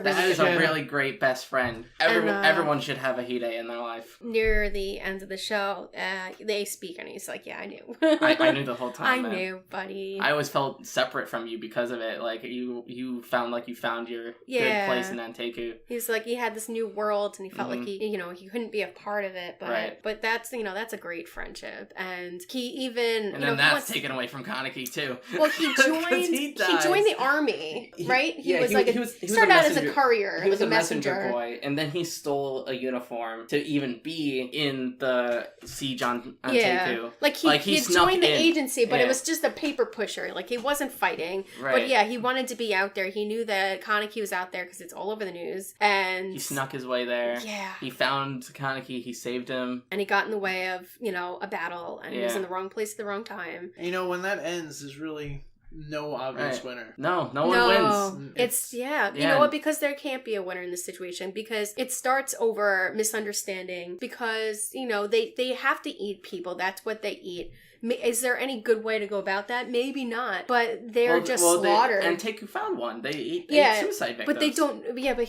really great best friend. Everyone should have a Hide in their life. Near the end of the show, they speak, and he's like, yeah, I knew. I knew the whole time. I knew, buddy. I always felt separate from you because of it. Like, you found you found your good place in Anteku. He's like, he had this new world, and he felt like he couldn't be a part of it, but that's that's a great friendship, and he even then that's taken away from Kaneki too. Well, he joined the army, right? He started out as a courier, he was like a messenger boy, and then he stole a uniform to even be in the siege on Anteku. Yeah, like he joined the agency, but it was just a paper pusher. Like, he wasn't fighting, but he wanted to be out there. He knew that Kaneki was out there because it's all over the news, and he snuck his way there. Yeah, he found Kaneki, he saved him, and he got in the way of a battle, and he was in the wrong place at the wrong time. When that ends, there's really no obvious winner. No one wins. It's you know what? Because there can't be a winner in this situation, because it starts over misunderstanding. Because they have to eat people. That's what they eat. Is there any good way to go about that? Maybe not. But they're just slaughtered. And Teku found one. They eat suicide victims. But they don't. Yeah, but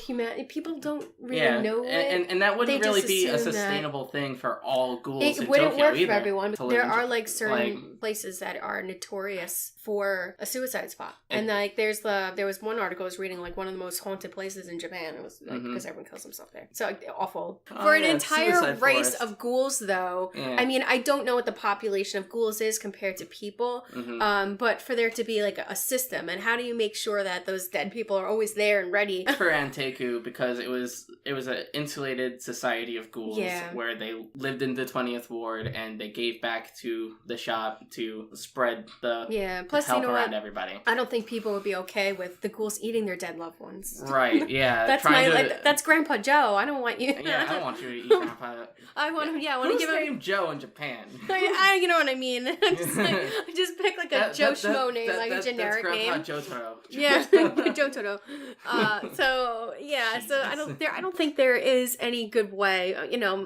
people don't really know it. And that wouldn't really be a sustainable thing for all ghouls in Tokyo. It wouldn't work for everyone. But there are certain places that are notorious for a suicide spot. And there was one article I was reading, one of the most haunted places in Japan. It was because everyone kills themselves there. So awful. For an entire race of ghouls, though. Yeah. I mean, I don't know what the population of ghouls is compared to people, but for there to be a system, and how do you make sure that those dead people are always there and ready? For Anteku, because it was an insulated society of ghouls where they lived in the 20th ward, and they gave back to the shop to spread the plus help around everybody. I don't think people would be okay with the ghouls eating their dead loved ones. Right, yeah. That's Grandpa Joe. I don't want you. Yeah, I don't want you to eat Grandpa. I want to give him. Who's named Joe in Japan? You know what I mean. just pick a Joe Schmo name, a generic name. That's Grandpa Jotaro. Yeah, Jotaro. So I don't think there is any good way,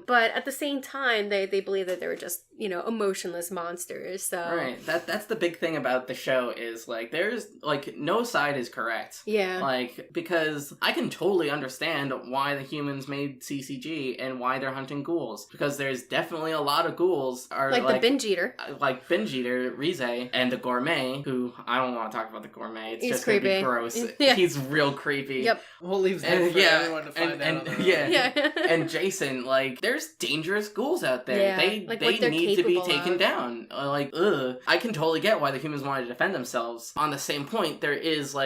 but at the same time, they believe that they were just emotionless monsters. So right, that's the big thing about the show is there's no side is correct. Yeah, because I can totally understand why the humans made CCG and why they're hunting ghouls, because there's definitely a lot of ghouls are the binge eater. Like binge eater Rize, and the gourmet, who I don't want to talk about the gourmet. It's He's just creepy. Gonna be gross. Yeah. He's real creepy. Yep. We'll leave that for everyone to find out. And Jason, there's dangerous ghouls out there. Yeah. They need to be taken down. I can totally get why the humans wanted to defend themselves. On the same point, there is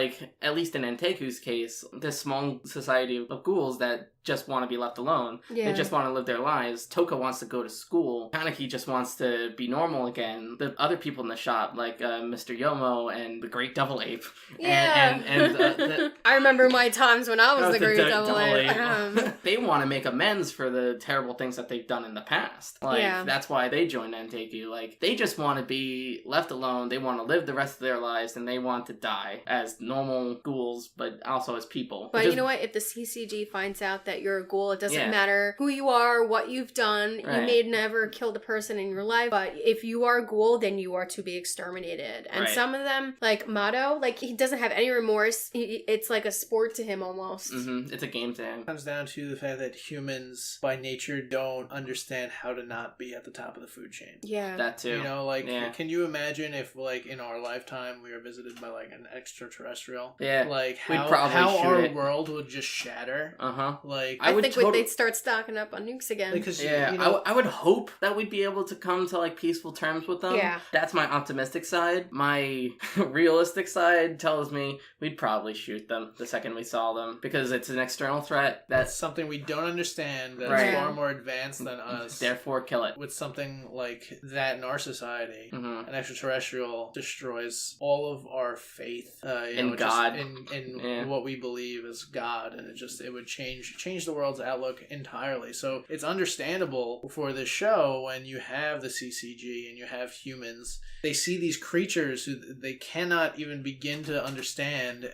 at least in Anteku's case, this small society of ghouls that just want to be left alone. Yeah. They just want to live their lives. Toka wants to go to school. Kaneki just wants to be normal again. The other people in the shop, Mr. Yomo and the Great Devil Ape. Yeah. And I remember my times when I was the Great Devil Ape. They want to make amends for the terrible things that they've done in the past. That's why they joined Anteku. They just want to be left alone. They want to live the rest of their lives, and they want to die as normal ghouls, but also as people. But you know what? If the CCG finds out that that you're a ghoul. It doesn't Yeah. matter who you are, what you've done. Right. You may never killed a person in your life, but if you are a ghoul, then you are to be exterminated. And Right. some of them, like Mato, like he doesn't have any remorse. It's like a sport to him almost. Mm-hmm. It's a game to him. It comes down to the fact that humans by nature don't understand how to not be at the top of the food chain. Yeah. That too. You know, like, Yeah. can you imagine if, like, in our lifetime we were visited by, like, an extraterrestrial? Yeah. Like, We'd how probably shoot our it. world would just shatter. Uh-huh. Like, I I would think they'd start stocking up on nukes again. because Yeah, you know, I would hope that we'd be able to come to like peaceful terms with them. Yeah. That's my optimistic side. My realistic side tells me we'd probably shoot them the second we saw them because it's an external threat that's that's something we don't understand, that's Right. far more advanced than us. therefore kill it. With something like that in our society, Mm-hmm. an extraterrestrial destroys all of our faith In God. in Yeah. what we believe is God, and it would change the world's outlook entirely. So it's understandable for this show when you have the CCG and you have humans. They see these creatures who they cannot even begin to understand,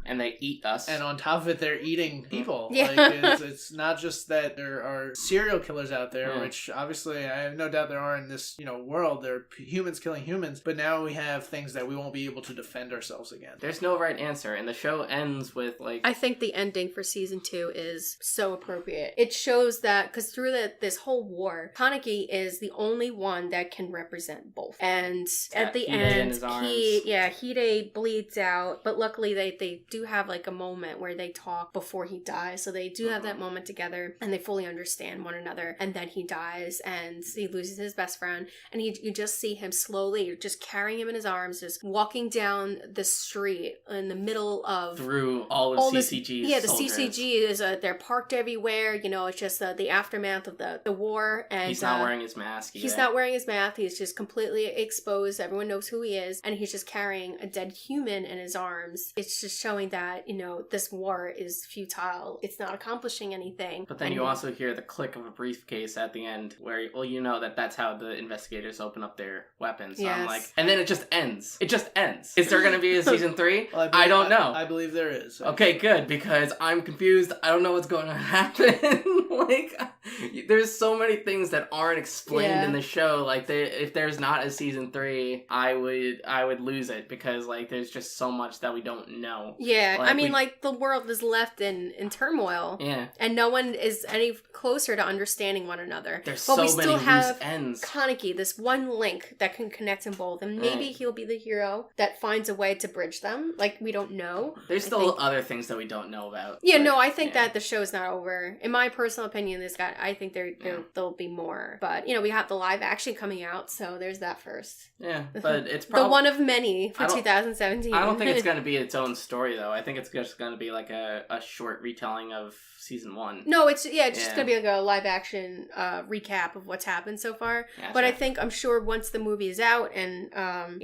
And they eat us. and on top of it, they're eating people. Yeah. Like, it's not just that there are serial killers out there, Yeah. which obviously I have no doubt there are in this world. There are humans killing humans, but now we have things that we won't be able to defend ourselves against. There's no right answer, and the show ends with like I think the ending for season 2 is so appropriate. It shows that because through this whole war, Kaneki is the only one that can represent both. And at the Hide in end, his arms. Hide bleeds out, but luckily they do have like a moment where they talk before he dies. So they do have that moment together, and they fully understand one another. And then he dies, and he loses his best friend, and you just see him slowly just carrying him in his arms, just walking down the street in the middle of through all of CCG's the soldiers. CCG is they're parked everywhere. It's just the aftermath of the war, and He's not wearing his mask. He's either. not wearing his mask. He's just completely exposed. Everyone knows who he is, and he's just carrying a dead human in his arms. It's just showing that this war is futile. It's not accomplishing anything. But then And you also hear the click of a briefcase at the end where, well, that's how the investigators open up their weapons. So I'm Yes. like, and then it just ends. It just ends. Is there going to be a season 3? Well, I don't know. I believe there is. Okay, good, because I'm confused. I don't know what's going to happen. Like, there's so many things that aren't explained Yeah. in the show. Like, if there's not a season 3, I would lose it because like there's just so much that we don't know. Yeah, Like, I mean, the world is left in turmoil. Yeah, And no one is any closer to understanding one another. there's But so we many still loose have ends. Kaneki, this one link that can connect them both. And maybe Right. he'll be the hero that finds a way to bridge them. Like, we don't know. There's I still think- other things that we don't know about. Yeah, but, no, I think yeah. that the show's not over. In my personal opinion, I think there'll be more. But, we have the live action coming out, so there's that first. Yeah, but it's The probably one of many for I don't- 2017. I don't think it's going to be its own story, though. I think it's just going to be like a short retelling of season 1. No, it's just Yeah. gonna be like a live action recap of what's happened so far. Gotcha. But I'm sure once the movie is out and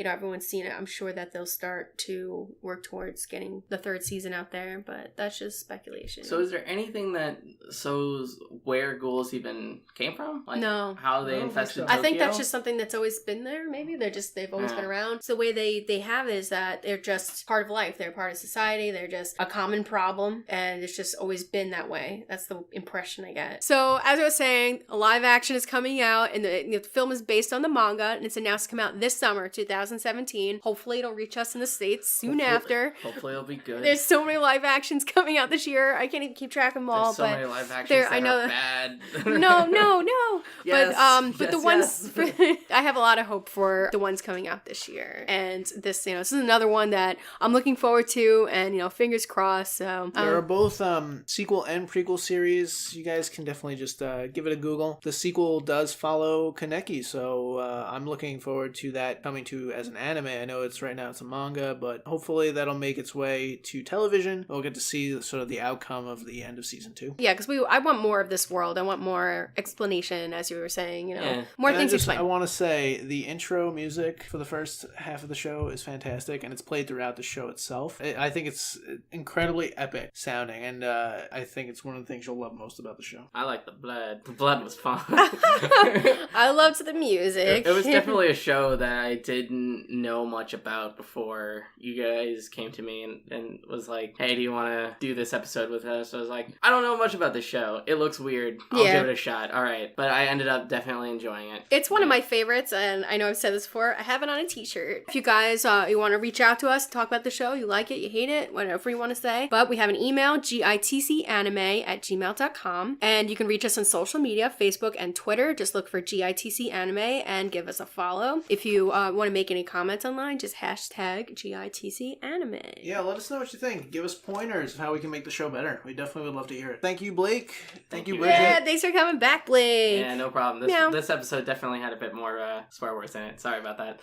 everyone's seen it, I'm sure that they'll start to work towards getting the 3rd season out there. But that's just speculation. So is there anything that shows where ghouls even came from? Like No. how they I don't think infested so. Tokyo? I think that's just something that's always been there. Maybe they've always been around. So the way they have it is that they're just part of life. They're part of society. They're just a common problem, and it's just always been that way. That's the impression I get. So as I was saying, a live action is coming out, and the film is based on the manga, and it's announced to come out this summer, 2017. Hopefully, it'll reach us in the States soon after. Hopefully it'll be good. There's so many live actions coming out this year. I can't even keep track of them all. There's so but many live actions there- that I know- are bad. no. Yes, But the yes, ones yes. I have a lot of hope for the ones coming out this year, and this is another one that I'm looking forward to, and fingers crossed. So There are both sequel and prequel series. You guys can definitely just give it a Google. The sequel does follow Kaneki, so I'm looking forward to that coming to as an anime. I know right now it's a manga, but hopefully that'll make its way to television. We'll get to see sort of the outcome of the end of season 2. yeah, because I want more of this world. I want more explanation, as you were saying. Yeah. More And things to I explain. want to say the intro music for the first half of the show is fantastic, and it's played throughout the show itself. I think it's incredibly epic sounding, and I think think it's one of the things you'll love most about the show. I like the blood. The blood was fun. I loved the music. It was definitely a show that I didn't know much about before you guys came to me and was like, hey, do you want to do this episode with us? I was like, I don't know much about this show. It looks weird. I'll give it a shot. All right. But I ended up definitely enjoying it. It's one of my favorites, and I know I've said this before. I have it on a t-shirt. If you guys you want to reach out to us, talk about the show, you like it, you hate it, whatever you want to say. But we have an email, gitcanime@gmail.com. And you can reach us on social media, Facebook and Twitter. Just look for GITC Anime and give us a follow. If you want to make any comments online, just hashtag GITC Anime. Yeah, let us know what you think. Give us pointers of how we can make the show better. We definitely would love to hear it. Thank you, Blake. Thank you, Bridget. Yeah, thanks for coming back, Blake. Yeah, no problem. This episode definitely had a bit more swear words in it. Sorry about that.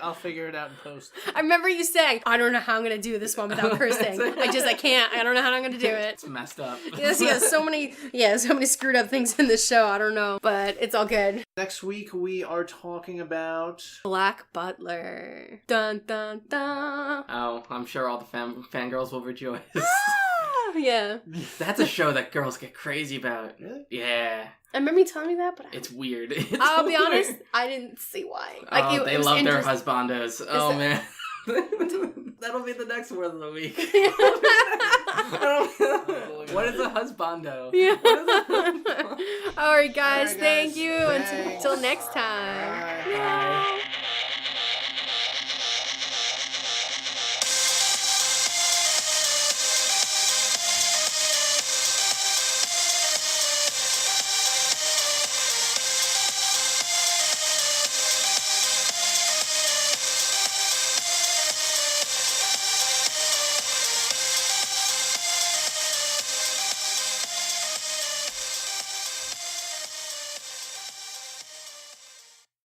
I'll figure it out in post. I remember you saying, I don't know how I'm going to do this one without cursing. I can't. I don't know how I'm going to do it. It's messed up. So many screwed up things in this show. I don't know, but it's all good. Next week, we are talking about Black Butler. Dun, dun, dun. Oh, I'm sure all the fangirls will rejoice. Yeah. That's a show that girls get crazy about. Really? Yeah. I remember you telling me that, but it's weird. I'll be honest, I didn't see why. They love their husbandos. Oh, man. That'll be the next word of the week. What is a husbando? Yeah. All right, guys. Thank you. Until next time. Bye.